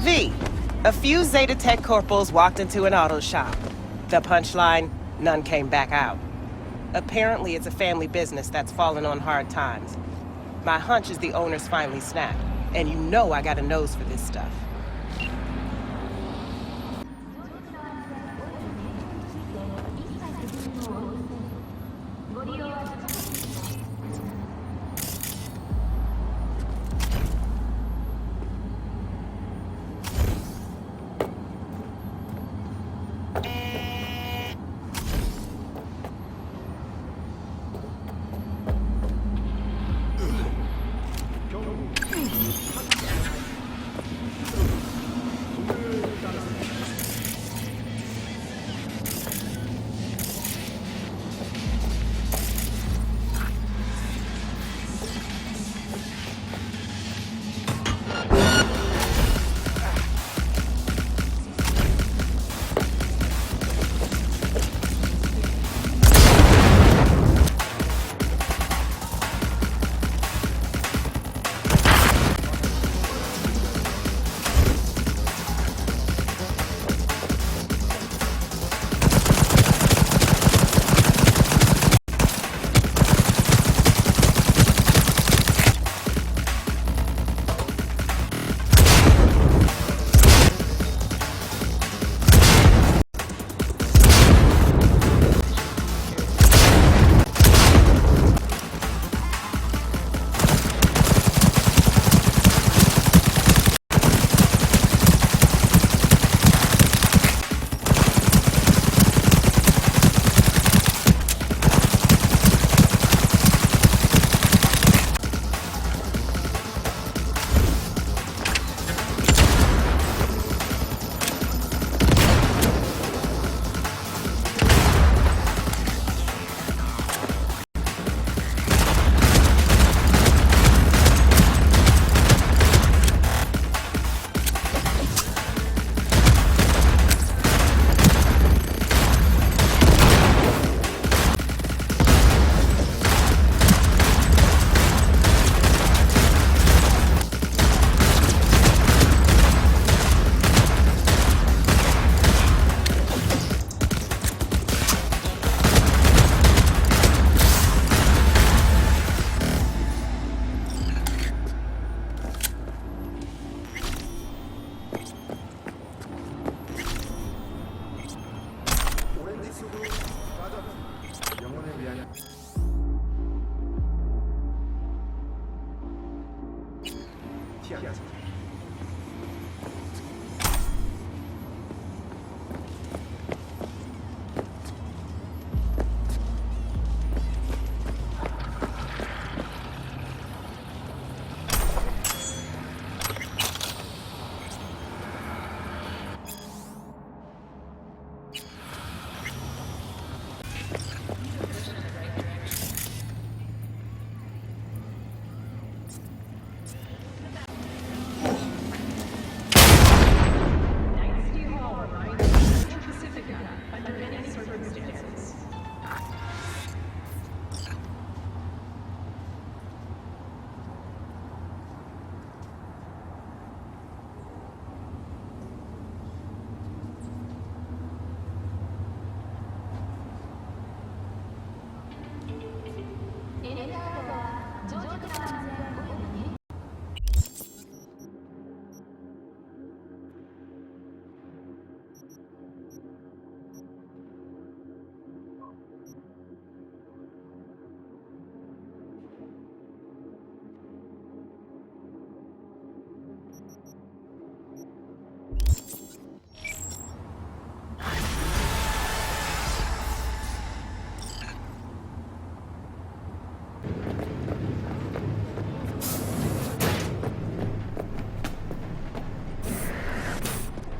V. A few Zeta Tech corporals walked into an auto shop. The punchline, none came back out. Apparently it's a family business that's fallen on hard times. My hunch is the owners finally snapped, and you know I got a nose for this stuff.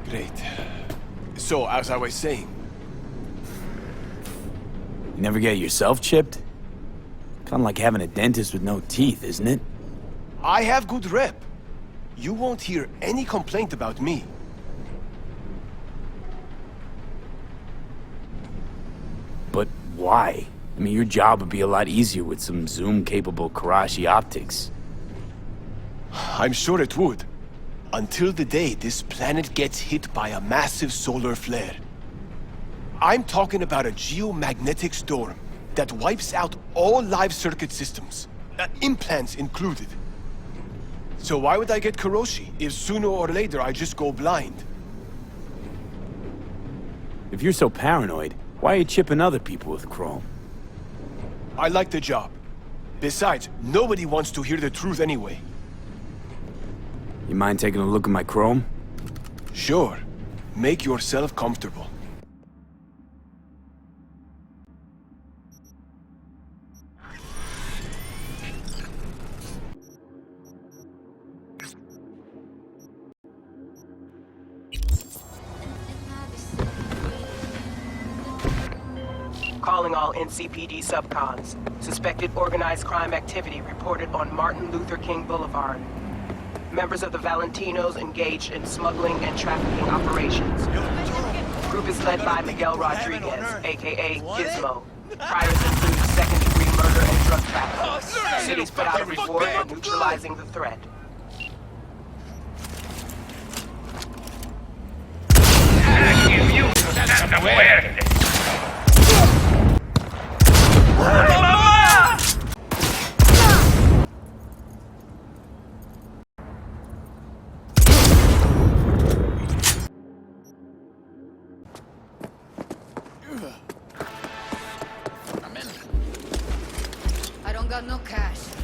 Great. So, as I was saying... You never get yourself chipped? Kinda like having a dentist with no teeth, isn't it? I have good rep. You won't hear any complaint about me. But why? I mean, your job would be a lot easier with some zoom-capable Karashi optics. I'm sure it would. Until the day this planet gets hit by a massive solar flare. I'm talking about a geomagnetic storm that wipes out all live circuit systems, implants included. So why would I get Kuroshi if sooner or later I just go blind? If you're so paranoid, why are you chipping other people with chrome? I like the job. Besides, nobody wants to hear the truth anyway. You mind taking a look at my chrome? Sure. Make yourself comfortable. Calling all NCPD subcons. Suspected organized crime activity reported on Martin Luther King Boulevard. Members of the Valentinos engaged in smuggling and trafficking operations. Group is led by Miguel Rodriguez, aka Gizmo. Priors include second-degree murder and drug trafficking. City's put out a report on neutralizing the threat. I don't got no cash.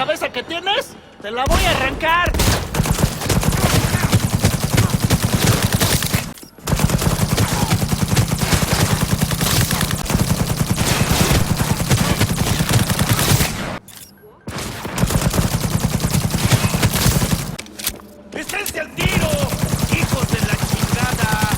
cabeza que tienes, te la voy a arrancar. ¡Esténse al tiro, hijos de la chingada!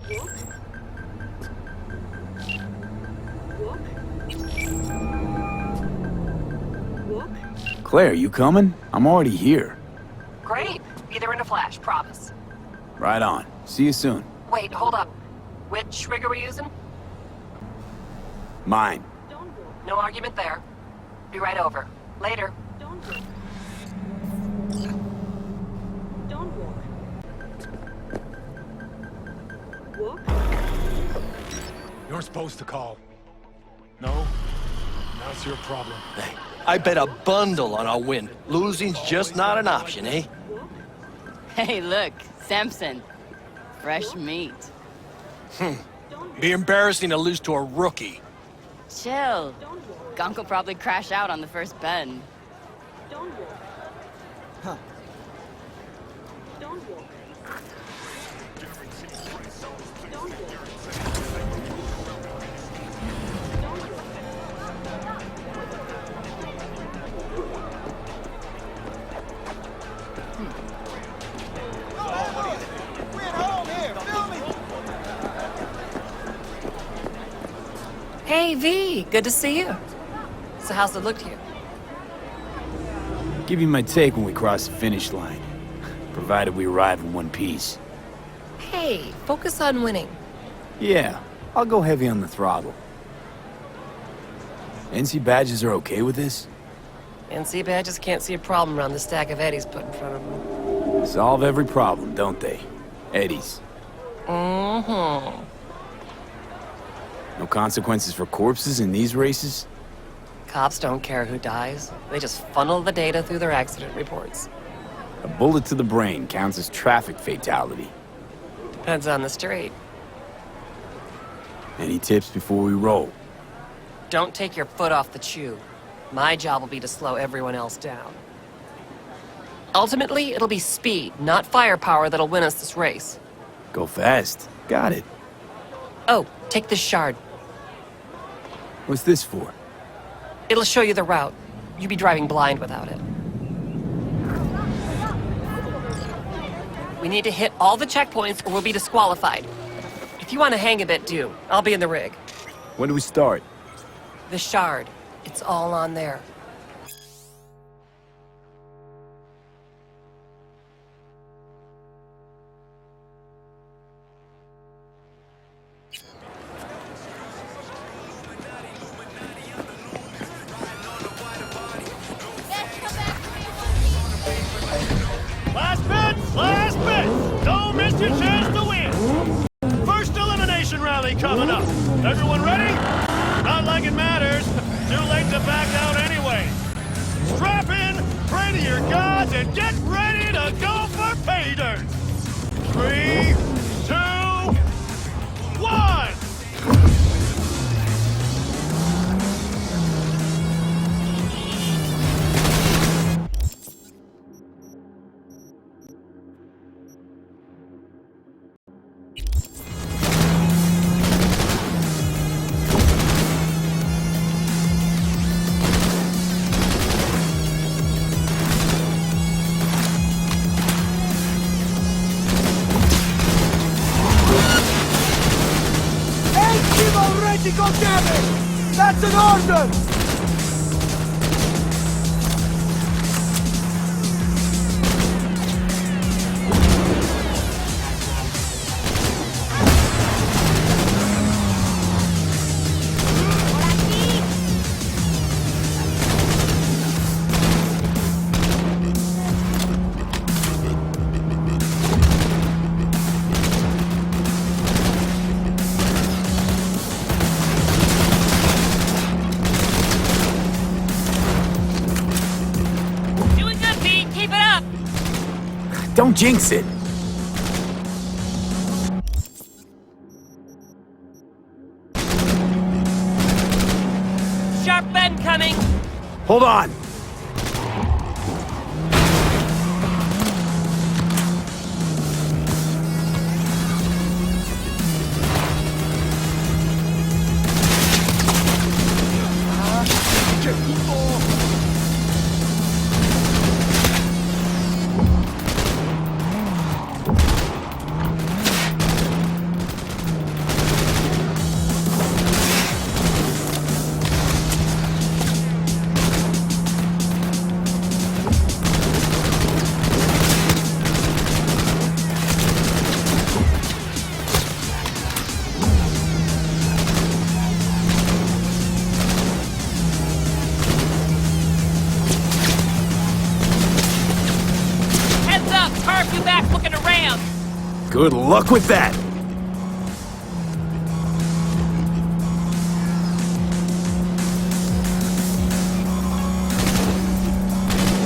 ¿Qué? Claire, you coming? I'm already here. Great. Be there in a flash, promise. Right on. See you soon. Wait, hold up. Which rig are we using? Mine. No argument there. Be right over. Later. You're supposed to call. No? That's your problem. Hey, I bet a bundle on a win. Losing's just not an option, eh? Hey, look, Samson. Fresh meat. Be embarrassing to lose to a rookie. Chill. Gunk will probably crash out on the first bend. Hey, V. Good to see you. So how's it look to you? Give you my take when we cross the finish line. Provided we arrive in one piece. Hey, focus on winning. Yeah, I'll go heavy on the throttle. NC badges are okay with this? NC badges can't see a problem around the stack of Eddies put in front of them. Solve every problem, don't they? Eddies. Mm-hmm. No consequences for corpses in these races? Cops don't care who dies. They just funnel the data through their accident reports. A bullet to the brain counts as traffic fatality. Depends on the street. Any tips before we roll? Don't take your foot off the chew. My job will be to slow everyone else down. Ultimately, it'll be speed, not firepower, that'll win us this race. Go fast. Got it. Oh, take this shard. What's this for? It'll show you the route. You'd be driving blind without it. We need to hit all the checkpoints or we'll be disqualified. If you want to hang a bit, do. I'll be in the rig. When do we start? The shard. It's all on there. Last bit! Don't miss your chance to win! First elimination rally coming up. Everyone ready? Not like it matters. Too late to back out anyway. Strap in, pray to your gods, and get ready to go for pay dirt! 3, 2, 1! That's an order! Don't jinx it! Sharp bend coming! Hold on! you back looking around! Good luck with that!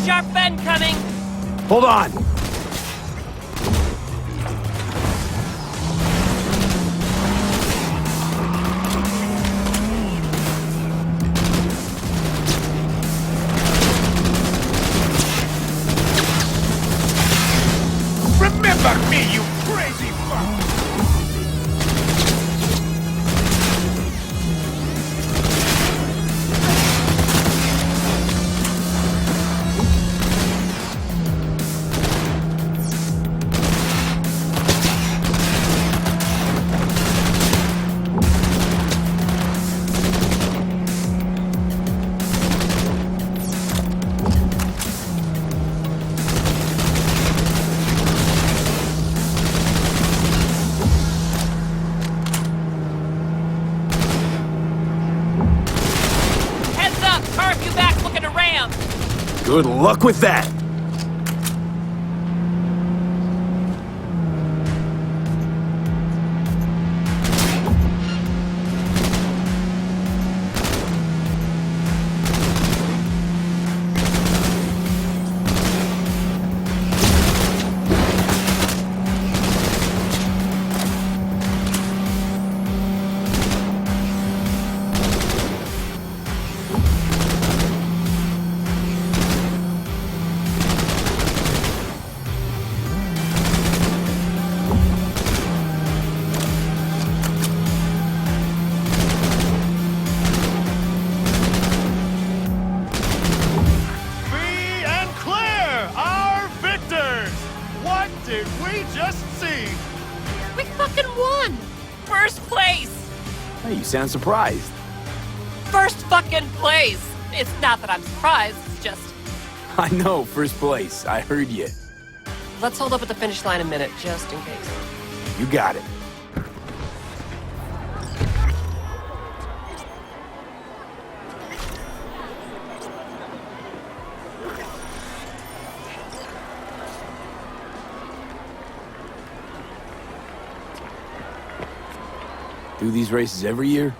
Sharp bend coming! Hold on! Remember me, you crazy fuck! Heads up! Carve you back looking around! Good luck with that! Free and clear! Our victors! What did we just see? We fucking won! First place! Hey, you sound surprised. First fucking place! It's not that I'm surprised, it's just... I know, first place. I heard you. Let's hold up at the finish line a minute, just in case. You got it. Do these races every year?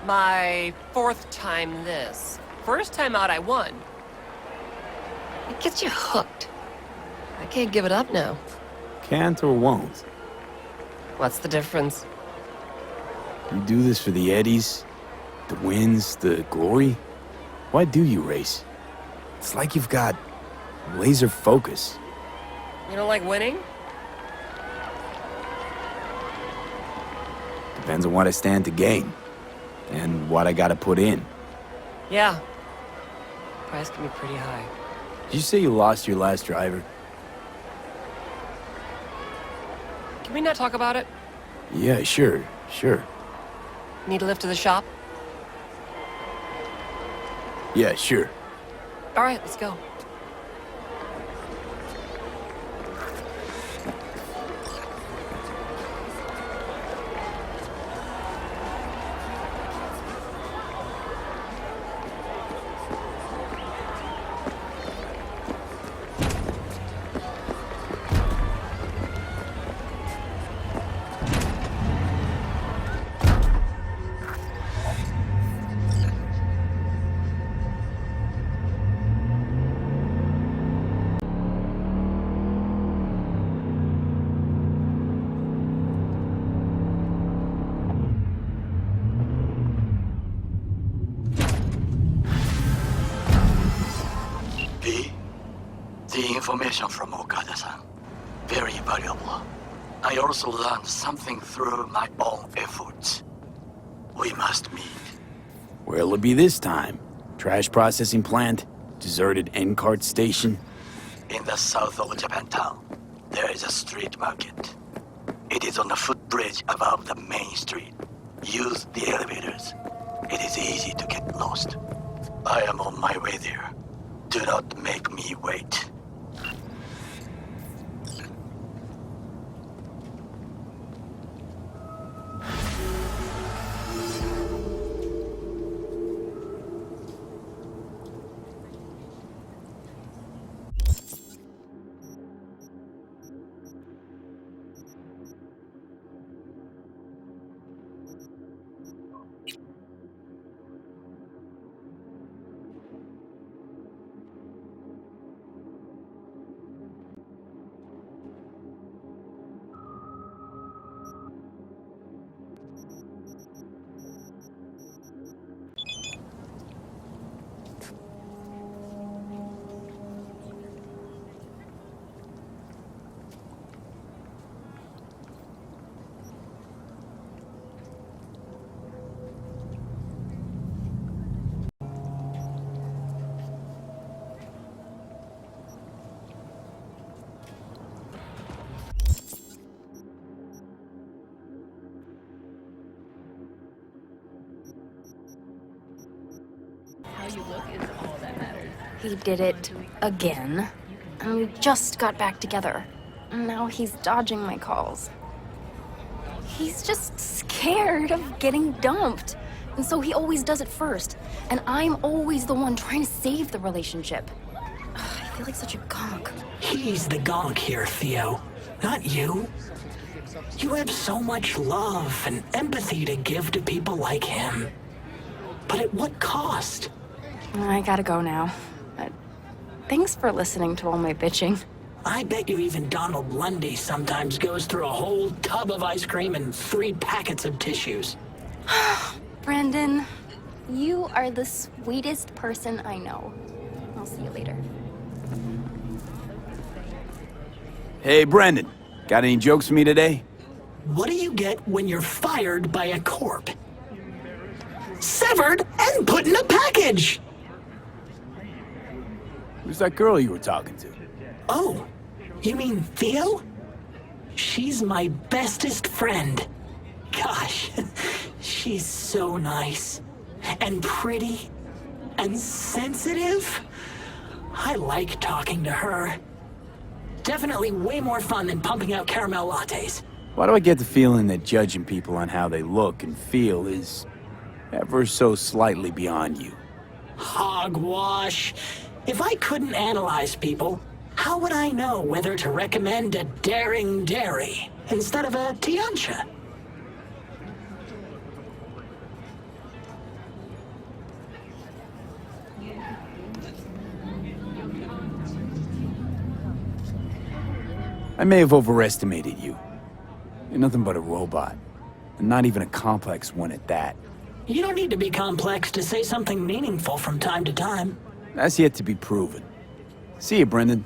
My fourth time this. First time out, I won. It gets you hooked. I can't give it up now. Can't or won't? What's the difference? You do this for the eddies, the wins, the glory? Why do you race? It's like you've got laser focus. You don't like winning? Depends on what I stand to gain. And what I gotta put in. Yeah. Price can be pretty high. Did you say you lost your last driver? Can we not talk about it? Yeah, sure. Need a lift to the shop? Yeah, sure. All right, let's go. The information from Okada-san, very valuable. I also learned something through my own efforts. We must meet. Where'll it be this time? Trash processing plant? Deserted N-cart station? In the south of Japantown, there is a street market. It is on the footbridge above the main street. Use the elevators. It is easy to get lost. I am on my way there. Do not make me wait. He did it again. And we just got back together. And now he's dodging my calls. He's just scared of getting dumped. And so he always does it first. And I'm always the one trying to save the relationship. Ugh, I feel like such a gonk. He's the gonk here, Theo. Not you. You have so much love and empathy to give to people like him. But at what cost? I gotta go now. Thanks for listening to all my bitching. I bet you even Donald Lundy sometimes goes through a whole tub of ice cream and 3 packets of tissues. Brandon, you are the sweetest person I know. I'll see you later. Hey, Brendan. Got any jokes for me today? What do you get when you're fired by a corp? Severed and put in a package! Who's that girl you were talking to? Oh, you mean Theo? She's my bestest friend. Gosh, she's so nice. And pretty. And sensitive. I like talking to her. Definitely way more fun than pumping out caramel lattes. Why do I get the feeling that judging people on how they look and feel is ever so slightly beyond you? Hogwash. If I couldn't analyze people, how would I know whether to recommend a daring dairy instead of a Tiancha? I may have overestimated you. You're nothing but a robot. And not even a complex one at that. You don't need to be complex to say something meaningful from time to time. That's yet to be proven. See you, Brendan.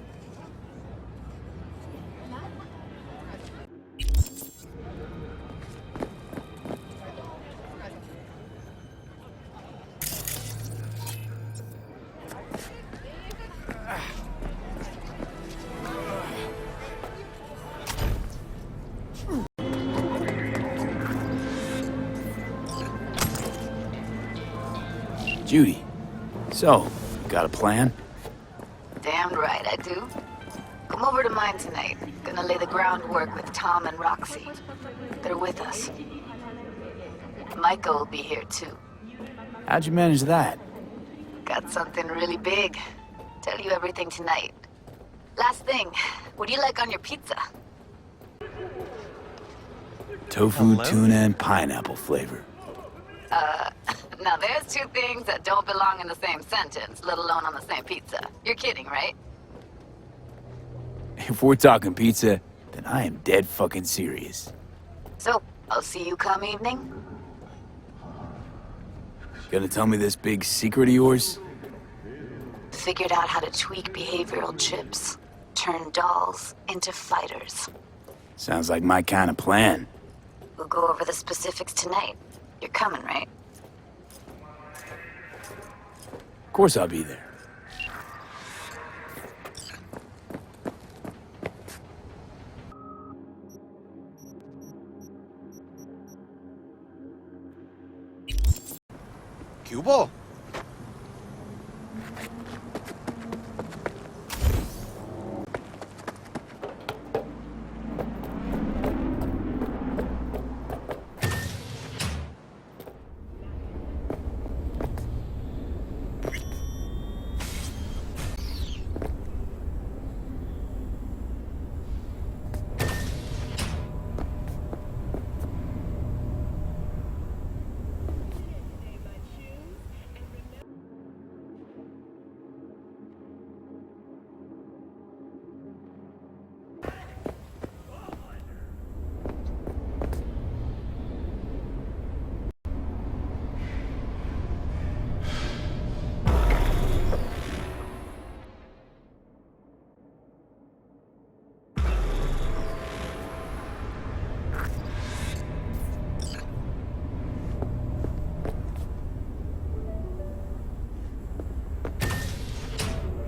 Judy, so, got a plan? Damn right I do. Come over to mine tonight. Gonna lay the groundwork with Tom and Roxy. They're with us. Micah will be here too. How'd you manage that? Got something really big. Tell you everything tonight. Last thing, what do you like on your pizza? Tofu, tuna, and pineapple flavor. Now there's 2 things that don't belong in the same sentence, let alone on the same pizza. You're kidding, right? If we're talking pizza, then I am dead fucking serious. So, I'll see you come evening? Gonna tell me this big secret of yours? Figured out how to tweak behavioral chips. Turn dolls into fighters. Sounds like my kind of plan. We'll go over the specifics tonight. You're coming, right? Of course I'll be there. Cubo?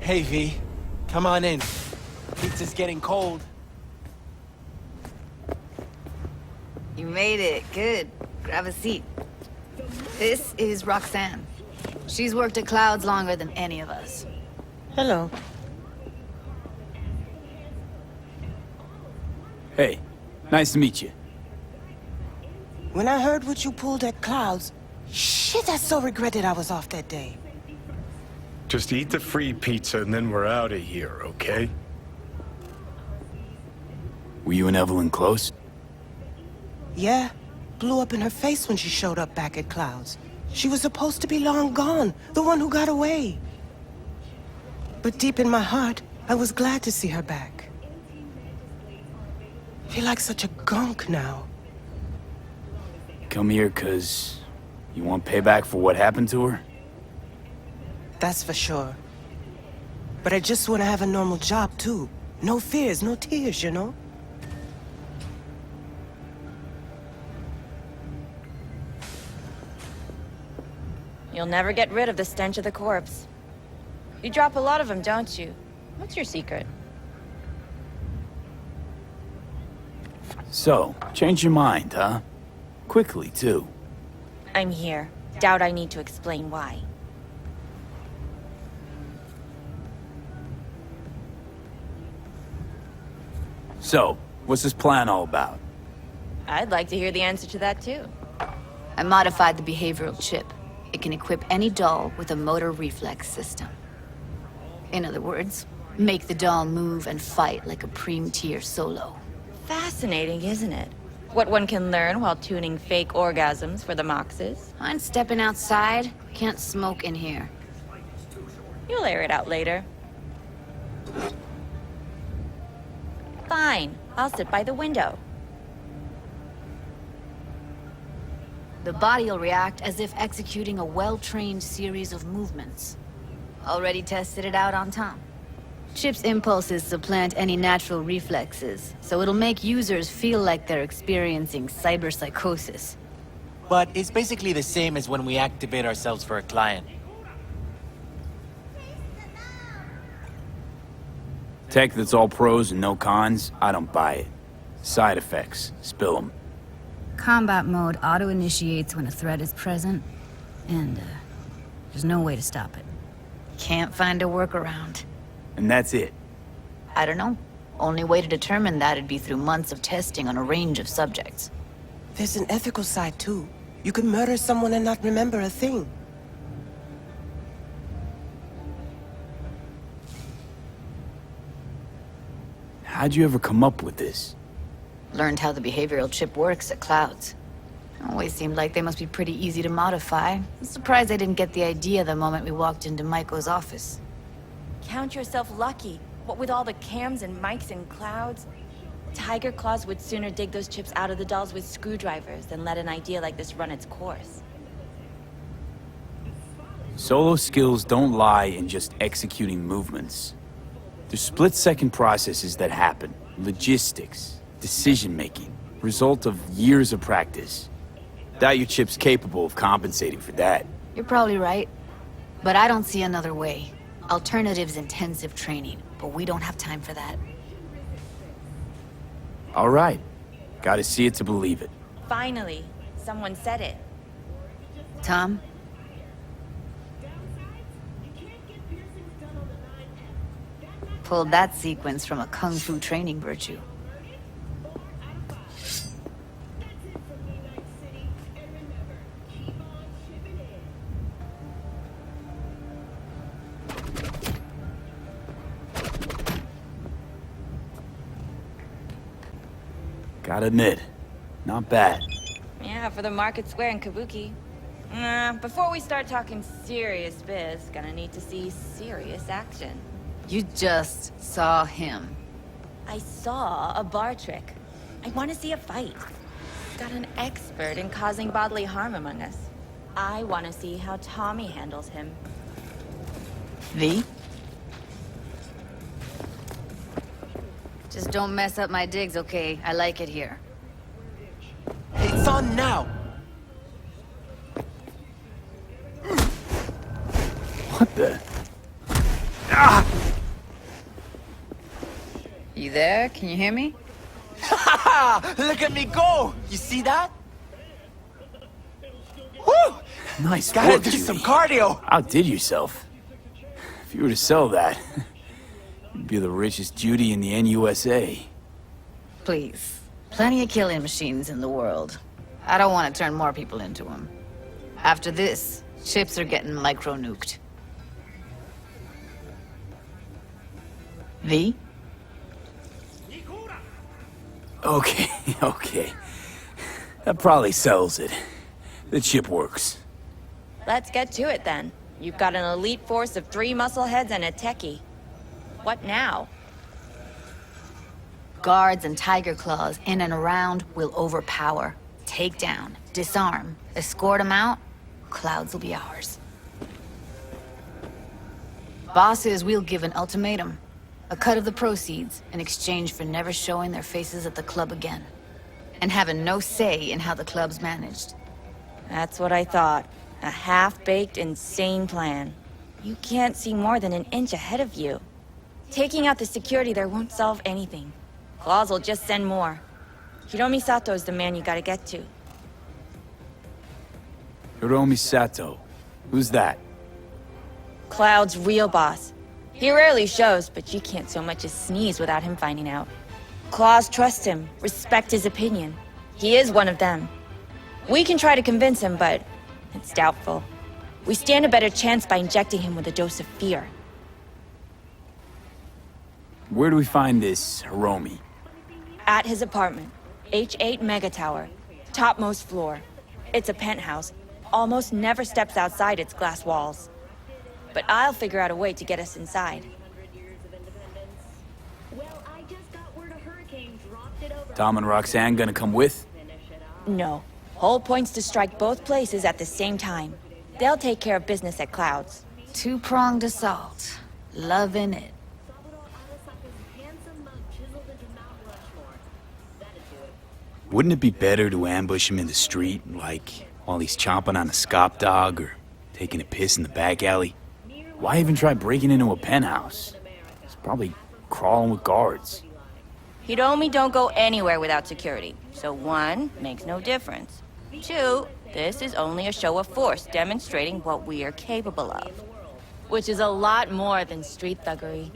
Hey, V. Come on in. Pizza's getting cold. You made it. Good. Grab a seat. This is Roxanne. She's worked at Clouds longer than any of us. Hello. Hey, nice to meet you. When I heard what you pulled at Clouds, shit, I so regretted I was off that day. Just eat the free pizza and then we're out of here, okay? Were you and Evelyn close? Yeah, blew up in her face when she showed up back at Clouds. She was supposed to be long gone, the one who got away. But deep in my heart, I was glad to see her back. Feel like such a gunk now. Come here 'cause you want payback for what happened to her? That's for sure. But I just want to have a normal job, too. No fears, no tears, you know? You'll never get rid of the stench of the corpse. You drop a lot of them, don't you? What's your secret? So, change your mind, huh? Quickly, too. I'm here. Doubt I need to explain why. So, what's this plan all about? I'd like to hear the answer to that, too. I modified the behavioral chip. It can equip any doll with a motor reflex system. In other words, make the doll move and fight like a Preem-tier solo. Fascinating, isn't it? What one can learn while tuning fake orgasms for the Moxes. Mind stepping outside? Can't smoke in here. You'll air it out later. Fine. I'll sit by the window. The body will react as if executing a well-trained series of movements. Already tested it out on Tom. Chip's impulses supplant any natural reflexes, so it'll make users feel like they're experiencing cyberpsychosis. But it's basically the same as when we activate ourselves for a client. Tech that's all pros and no cons, I don't buy it. Side effects, spill them. Combat mode auto-initiates when a threat is present, and there's no way to stop it. Can't find a workaround. And that's it. I don't know. Only way to determine that'd be through months of testing on a range of subjects. There's an ethical side, too. You can murder someone and not remember a thing. How'd you ever come up with this? Learned how the behavioral chip works at Clouds. Always seemed like they must be pretty easy to modify. I'm surprised I didn't get the idea the moment we walked into Maiko's office. Count yourself lucky. What with all the cams and mics and Clouds? Tiger Claws would sooner dig those chips out of the dolls with screwdrivers than let an idea like this run its course. Solo skills don't lie in just executing movements. There's split-second processes that happen. Logistics, decision-making, result of years of practice. Doubt your chip's capable of compensating for that. You're probably right. But I don't see another way. Alternative's intensive training, but we don't have time for that. All right. Gotta see it to believe it. Finally, someone said it. Tom? Pulled that sequence from a kung fu training virtue. Gotta admit, not bad. Yeah, for the Market Square in Kabuki. Before we start talking serious biz, gonna need to see serious action. You just saw him. I saw a bar trick. I want to see a fight. Got an expert in causing bodily harm among us. I want to see how Tommy handles him. V? Just don't mess up my digs, okay? I like it here. It's on now! What the? Ah! You there? Can you hear me? Look at me go! You see that? Woo! Nice Gotta work, do Judy. some cardio. Outdid yourself. If you were to sell that, you'd be the richest Judy in the NUSA. Please. Plenty of killing machines in the world. I don't want to turn more people into them. After this, ships are getting micro-nuked. V? Okay, okay. That probably sells it. The chip works. Let's get to it then. You've got an elite force of 3 muscleheads and a techie. What now? Guards and tiger claws in and around will overpower, take down, disarm, escort them out. Clouds will be ours. Bosses will give an ultimatum. A cut of the proceeds in exchange for never showing their faces at the club again. And having no say in how the club's managed. That's what I thought. A half-baked, insane plan. You can't see more than an inch ahead of you. Taking out the security there won't solve anything. Claws will just send more. Hiromi Sato is the man you gotta get to. Hiromi Sato. Who's that? Cloud's real boss. He rarely shows, but you can't so much as sneeze without him finding out. Claws trust him, respect his opinion. He is one of them. We can try to convince him, but it's doubtful. We stand a better chance by injecting him with a dose of fear. Where do we find this Hiromi? At his apartment. H8 Mega Tower. Topmost floor. It's a penthouse. Almost never steps outside its glass walls. But I'll figure out a way to get us inside. Tom and Roxanne gonna come with? No. Whole point's to strike both places at the same time. They'll take care of business at Clouds. Two-pronged assault. Loving it. Wouldn't it be better to ambush him in the street, like while he's chomping on a scop dog or taking a piss in the back alley? Why even try breaking into a penthouse? He's probably crawling with guards. Hiromi don't go anywhere without security. So 1, makes no difference. 2, this is only a show of force demonstrating what we are capable of. Which is a lot more than street thuggery.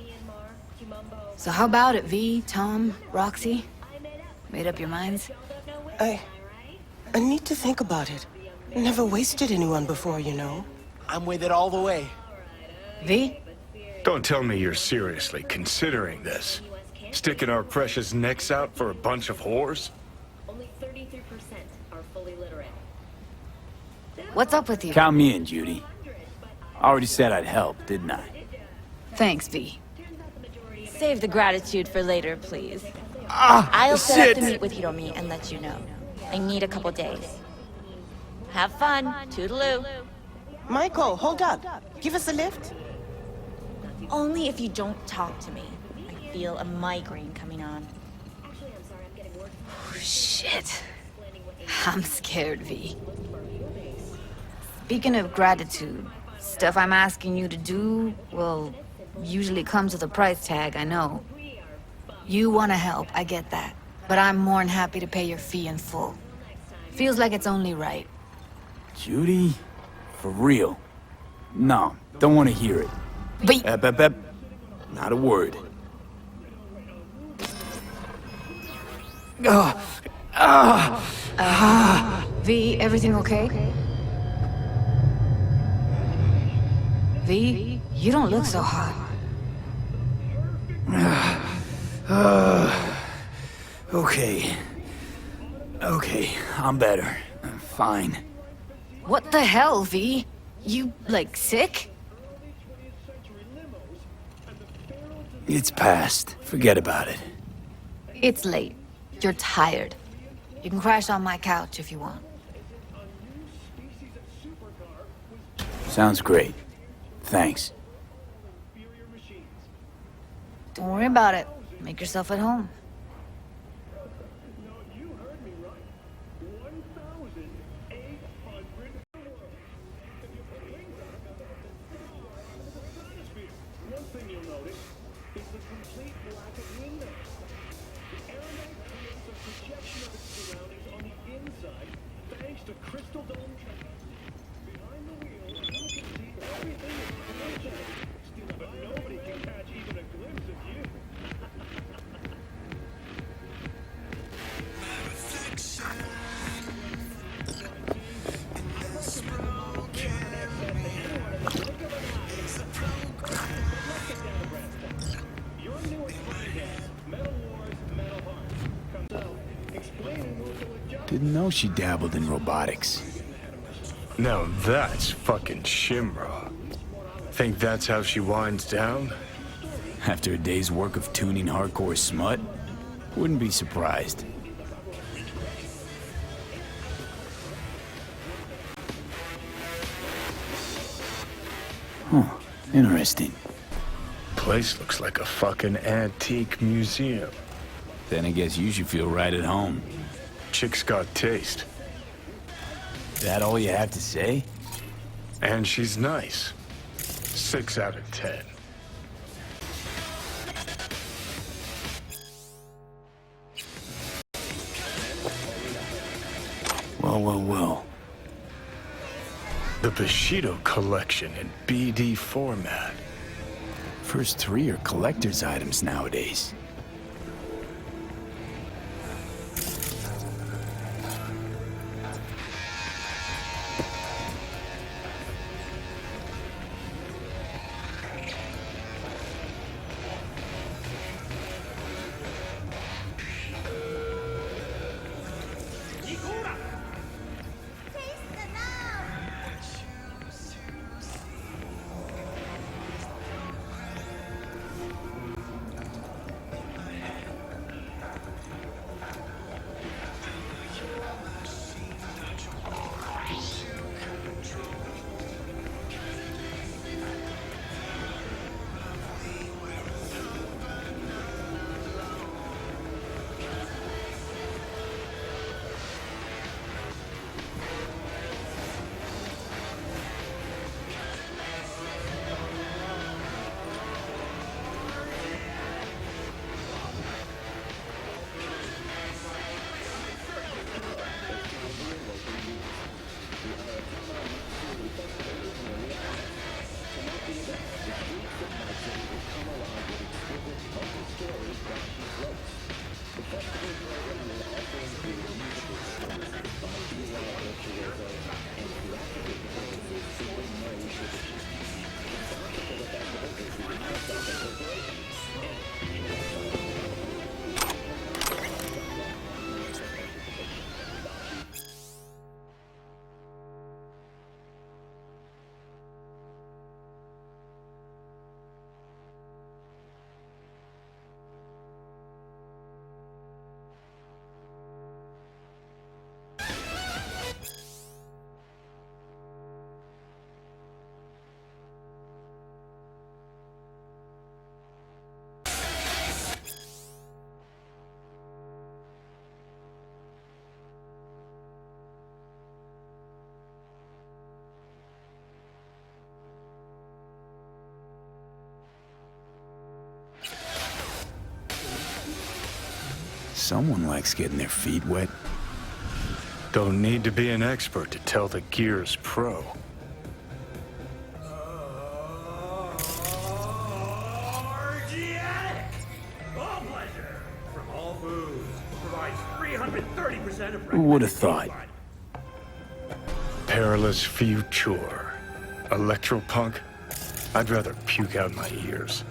So how about it, V, Tom, Roxy? Made up your minds? I need to think about it. Never wasted anyone before, you know. I'm with it all the way. V? Don't tell me you're seriously considering this. Sticking our precious necks out for a bunch of whores? Only 33% are fully literate. What's up with you? Count me in, Judy. I already said I'd help, didn't I? Thanks, V. Save the gratitude for later, please. Ah, I'll set shit. up the meet with Hiromi and let you know. I need a couple days. Have fun. Toodaloo. Michael, hold up. Give us a lift. Only if you don't talk to me. I feel a migraine coming on. Oh, shit. I'm scared, V. Speaking of gratitude, stuff I'm asking you to do, well, usually comes with a price tag, I know. You want to help, I get that. But I'm more than happy to pay your fee in full. Feels like it's only right. Judy? For real? No, don't want to hear it. But... Not a word. V, everything okay? V, you don't look so hot. Okay. Okay, I'm better. I'm fine. What the hell, V? You, like, sick? It's past. Forget about it. It's late. You're tired. You can crash on my couch if you want. Sounds great. Thanks. Don't worry about it. Make yourself at home. Didn't know she dabbled in robotics. Now that's fucking Shimra. Think that's how she winds down? After a day's work of tuning hardcore smut? Wouldn't be surprised. Huh, interesting. Place looks like a fucking antique museum. Then I guess you should feel right at home. Chick's got taste. That all you have to say? And she's nice. 6 out of 10. Well. The Bushido collection in BD format. First 3 are collector's items nowadays. Someone likes getting their feet wet. Don't need to be an expert to tell the gear's pro. Who would have thought? Perilous future. Electropunk? I'd rather puke out my ears.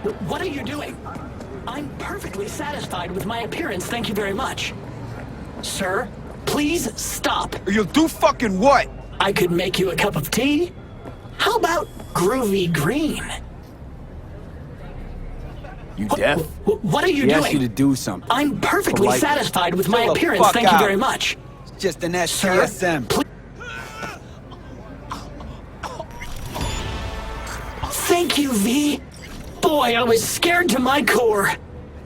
What are you doing? I'm perfectly satisfied with my appearance, thank you very much. Sir, please stop. You'll do fucking what? I could make you a cup of tea. How about groovy green? You deaf? What are you He doing? asked you to do something. I'm perfectly Polite. satisfied with my Chill the appearance, fuck thank you out. very much. It's just an Sir, STSM. Thank you, V. Boy, I was scared to my core.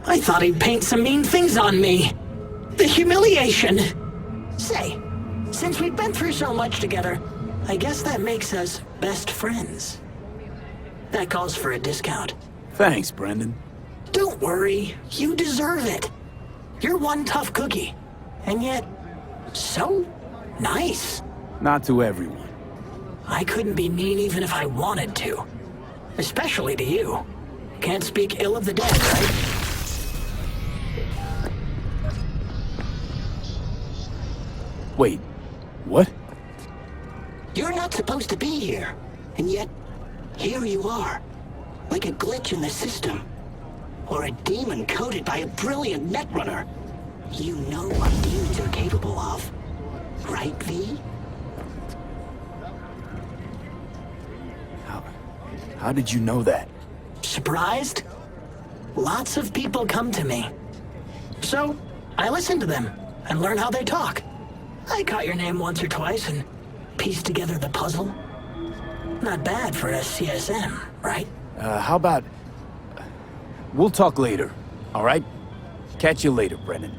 I thought he'd paint some mean things on me. The humiliation. Say, since we've been through so much together, I guess that makes us best friends. That calls for a discount. Thanks, Brendan. Don't worry, you deserve it. You're one tough cookie, and yet so nice. Not to everyone. I couldn't be mean even if I wanted to. Especially to you. Can't speak ill of the dead, right? Wait, what? You're not supposed to be here, and yet here you are. Like a glitch in the system. Or a demon coded by a brilliant netrunner. You know what demons are capable of. Right, V? How did you know that? Surprised? Lots of people come to me. So, I listen to them and learn how they talk. I caught your name once or twice and pieced together the puzzle. Not bad for a CSM, right? How about... We'll talk later, all right? Catch you later, Brendan.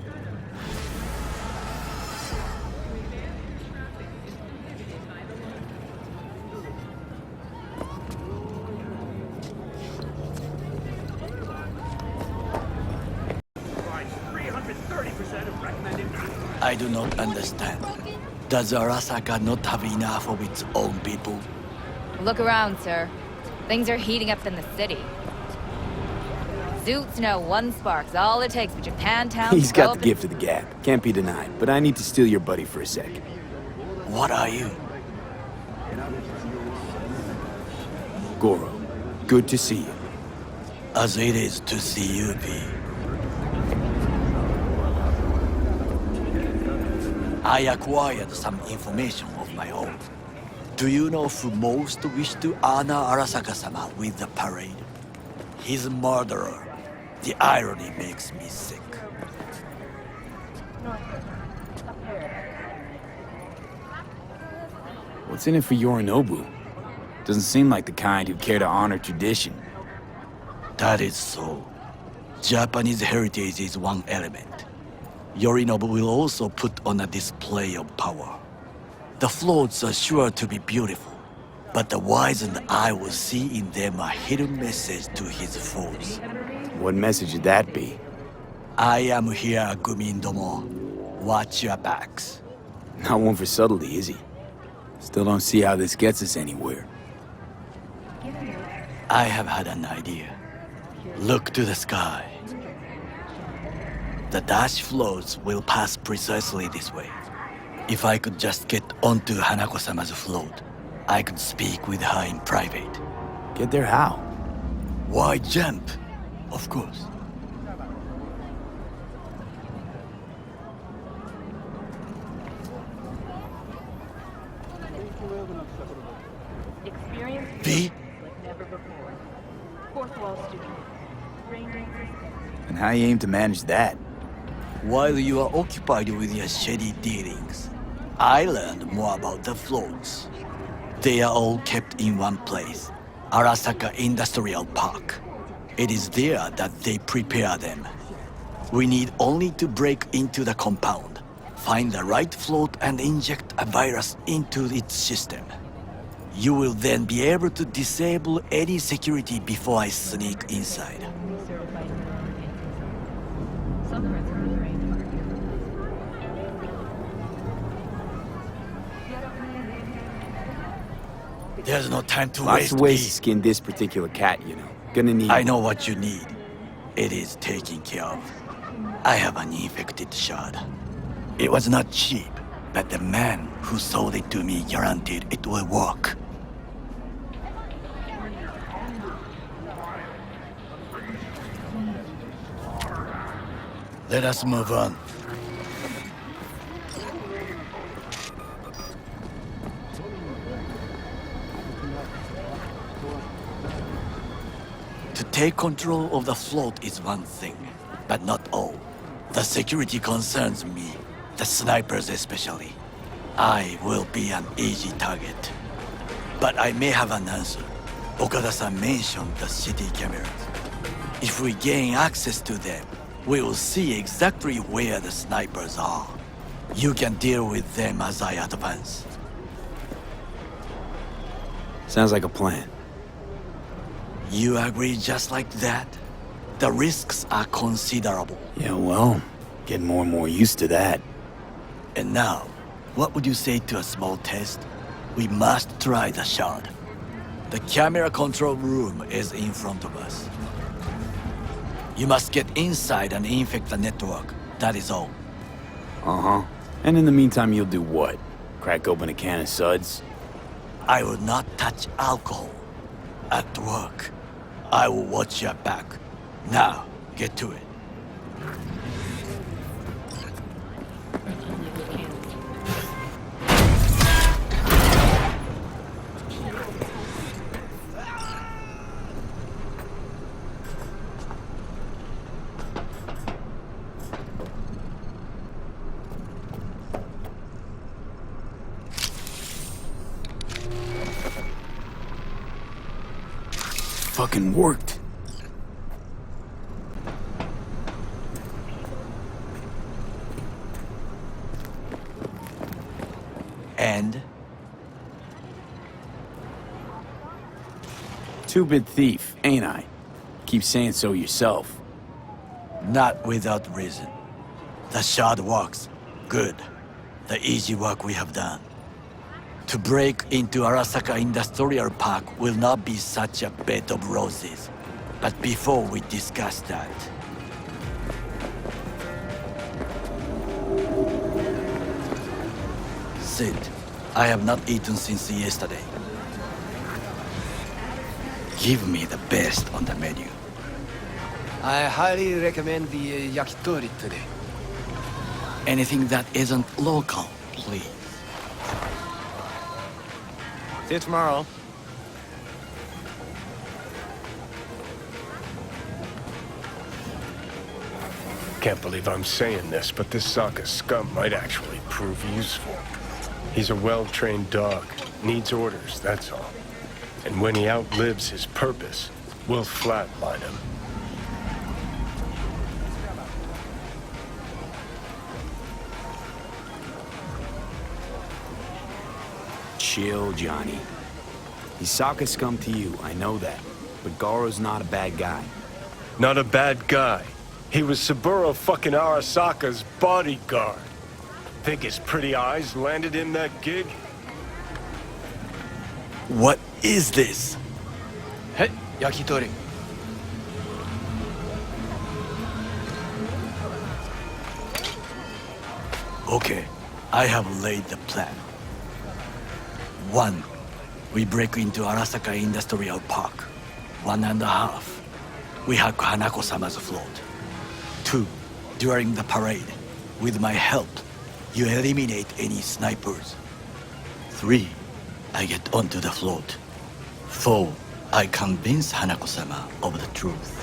I do not understand. Does Arasaka not have enough of its own people? Look around, sir. Things are heating up in the city. Zoots know one spark's all it takes for Japantown He's to go got up the gift of the gab. Can't be denied. But I need to steal your buddy for a sec. What are you? Goro, good to see you. As it is to see you, V. I acquired some information of my own. Do you know who most wished to honor Arasaka-sama with the parade? His murderer. The irony makes me sick. What's in it for Yorinobu? Doesn't seem like the kind who'd care to honor tradition. That is so. Japanese heritage is one element. Yorinobu will also put on a display of power. The floats are sure to be beautiful, but the wizened eye will see in them a hidden message to his foes. What message would that be? I am here, Gumindomo. Watch your backs. Not one for subtlety, is he? Still don't see how this gets us anywhere. I have had an idea. Look to the sky. The dash floats will pass precisely this way. If I could just get onto Hanako-sama's float, I could speak with her in private. Get there how? Why jump? Of course. V? And how you aim to manage that? While you are occupied with your shady dealings, I learned more about the floats. They are all kept in one place, Arasaka Industrial Park. It is there that they prepare them. We need only to break into the compound, find the right float and inject a virus into its system. You will then be able to disable any security before I sneak inside. There's no time to Lots waste. of ways to skin this particular cat, you know. Gonna need... I know what you need. It is taken care of. I have an infected shard. It was not cheap, but the man who sold it to me guaranteed it will work. Let us move on. To take control of the float is one thing, but not all. The security concerns me, the snipers especially. I will be an easy target. But I may have an answer. Okada-san mentioned the city cameras. If we gain access to them, we will see exactly where the snipers are. You can deal with them as I advance. Sounds like a plan. You agree just like that? The risks are considerable. Yeah, well, getting more and more used to that. And now, what would you say to a small test? We must try the shard. The camera control room is in front of us. You must get inside and infect the network. That is all. Uh-huh. And in the meantime, you'll do what? Crack open a can of suds? I will not touch alcohol. At work, I will watch your back. Now, get to it. Fucking worked. And? Two-bit thief, ain't I? Keep saying so yourself. Not without reason. The shard works. Good. The easy work we have done. To break into Arasaka Industrial Park will not be such a bed of roses. But before we discuss that... Sid, I have not eaten since yesterday. Give me the best on the menu. I highly recommend the yakitori today. Anything that isn't local, please. See you tomorrow. Can't believe I'm saying this, but this Sokka scum might actually prove useful. He's a well-trained dog. Needs orders, that's all. And when he outlives his purpose, we'll flatline him. Chill, Johnny. He's Sokka scum to you, I know that. But Garo's not a bad guy. Not a bad guy. He was Saburo fucking Arasaka's bodyguard. Think his pretty eyes landed him that gig? What is this? Hey, yakitori. Okay, I have laid the plan. 1. We break into Arasaka Industrial Park. 1.5. We hack Hanako-sama's float. 2. During the parade, with my help, you eliminate any snipers. 3. I get onto the float. 4. I convince Hanako-sama of the truth.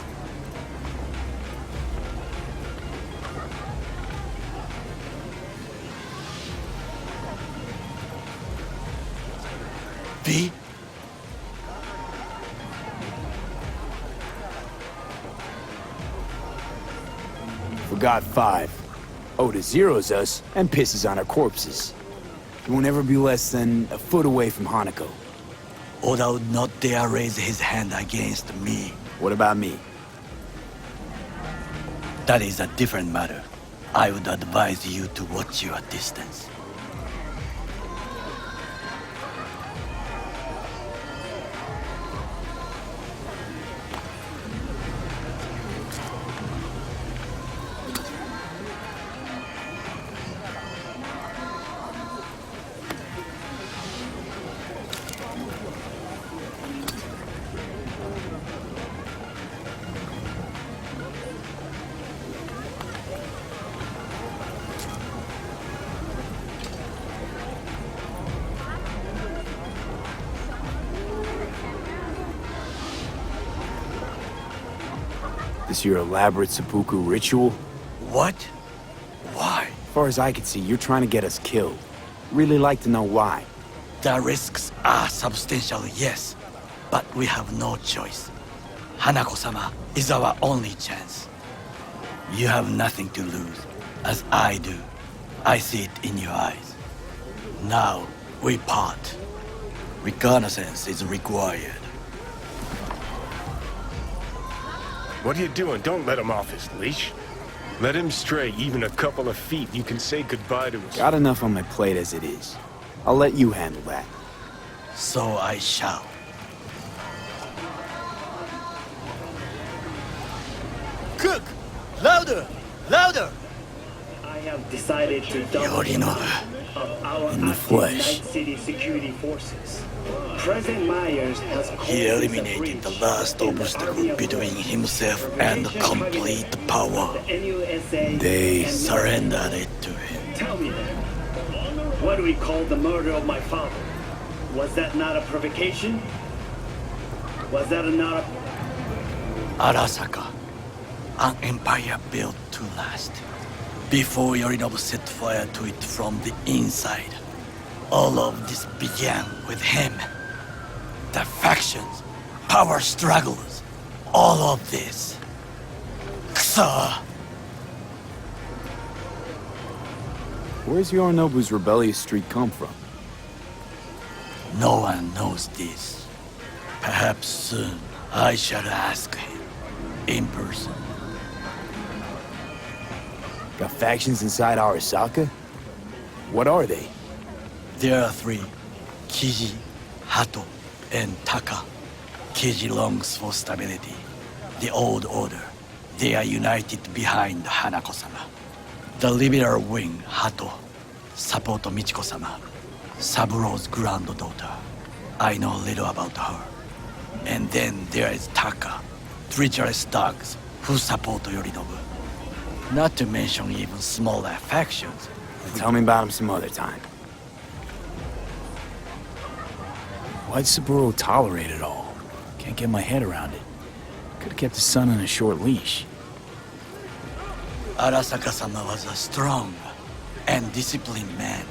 V? Forgot 5. Oda zeros us and pisses on our corpses. He won't ever be less than a foot away from Hanako. Oda would not dare raise his hand against me. What about me? That is a different matter. I would advise you to watch your distance. This your elaborate seppuku ritual? What? Why? As far as I can see, you're trying to get us killed. Really like to know why. The risks are substantial, yes. But we have no choice. Hanako-sama is our only chance. You have nothing to lose, as I do. I see it in your eyes. Now, we part. Reconnaissance is required. What are you doing? Don't let him off his leash. Let him stray even a couple of feet. You can say goodbye to us. Got enough on my plate as it is. I'll let you handle that. So I shall. Cook! Louder! Louder! I have decided to double Yorinobu. of our In the active flesh. Night City security forces. President Myers has He eliminated the last obstacle between himself and complete power. They surrendered it to him. Tell me then, what do we call the murder of my father? Was that not a provocation? Was that not a... Arasaka, an empire built to last. Before Yorinobu set fire to it from the inside, all of this began with him. The factions, power struggles, all of this. Kusa! Where's Yorinobu's rebellious streak come from? No one knows this. Perhaps soon I shall ask him in person. Got factions inside Arasaka? What are they? There are three: Kiji, Hato, and Taka. Kiji longs for stability. The old order. They are united behind Hanako-sama. The liberal wing, Hato, support Michiko-sama, Saburo's granddaughter. I know little about her. And then there is Taka, treacherous dogs who support Yorinobu. Not to mention even smaller factions. Tell me about him some other time. Why'd Saburo tolerate it all? Can't get my head around it. Could've kept his son on a short leash. Arasaka-sama was a strong and disciplined man.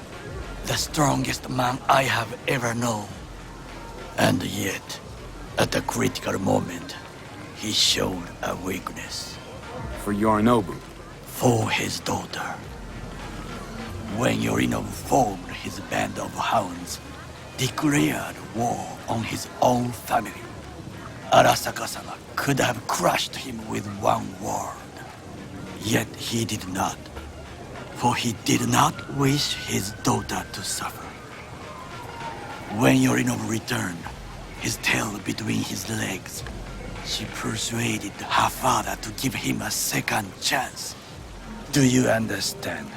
The strongest man I have ever known. And yet, at the critical moment, he showed a weakness. For Yorinobu? For his daughter. When Yorinobu formed his band of hounds, declared war on his own family, Arasaka-sama could have crushed him with one word. Yet he did not, for he did not wish his daughter to suffer. When Yorinobu returned, his tail between his legs, she persuaded her father to give him a second chance. Do you understand?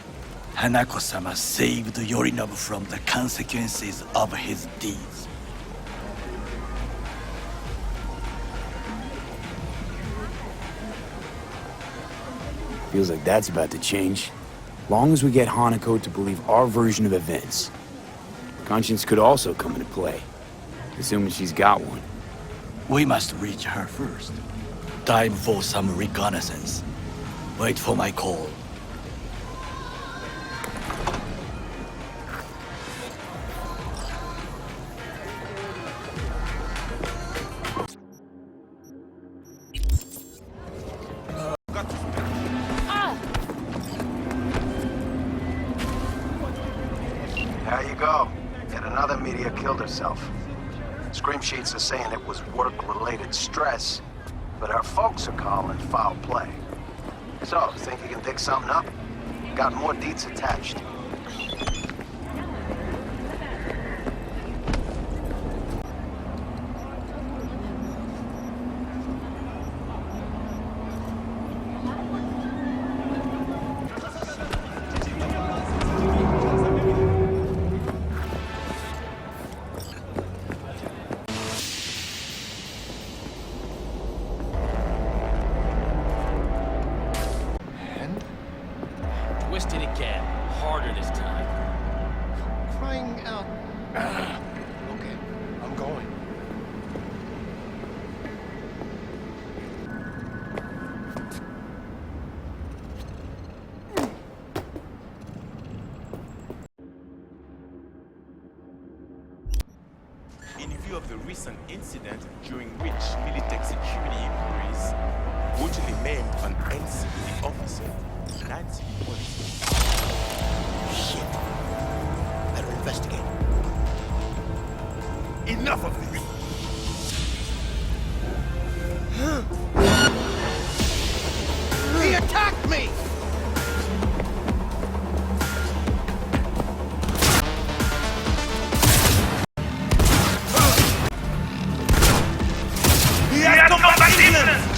Hanako-sama saved Yorinobu from the consequences of his deeds. Feels like that's about to change. Long as we get Hanako to believe our version of events. Conscience could also come into play, assuming she's got one. We must reach her first. Time for some reconnaissance. Wait for my call. There you go. Yet another media killed herself. Scream sheets are saying it was work-related stress, but our folks are calling foul play. So, think you can dig something up? Got more deets attached. Twist it again. Harder this time. recent incident during which military security inquiries brutally maimed an NCPD officer, Nancy Wilson. Shit. Better investigate. Enough of this! He attacked me! He has no magazines!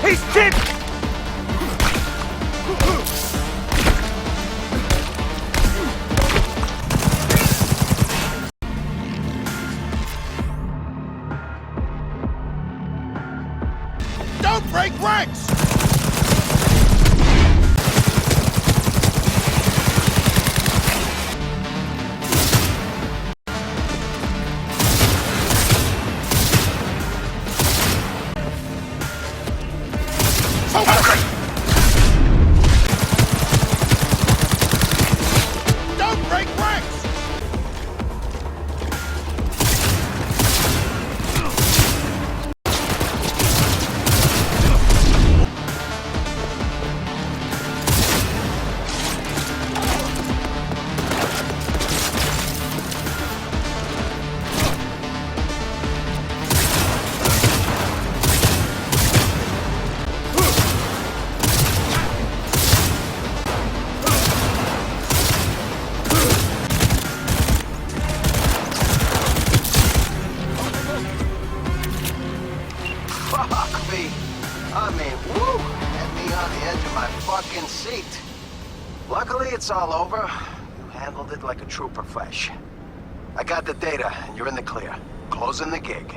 He's dead! Don't break ranks! Don't break ranks! Fuck me. I mean, woo! Had me on the edge of my fucking seat. Luckily, it's all over. You handled it like a true profesh. I got the data, and you're in the clear. Closing the gig.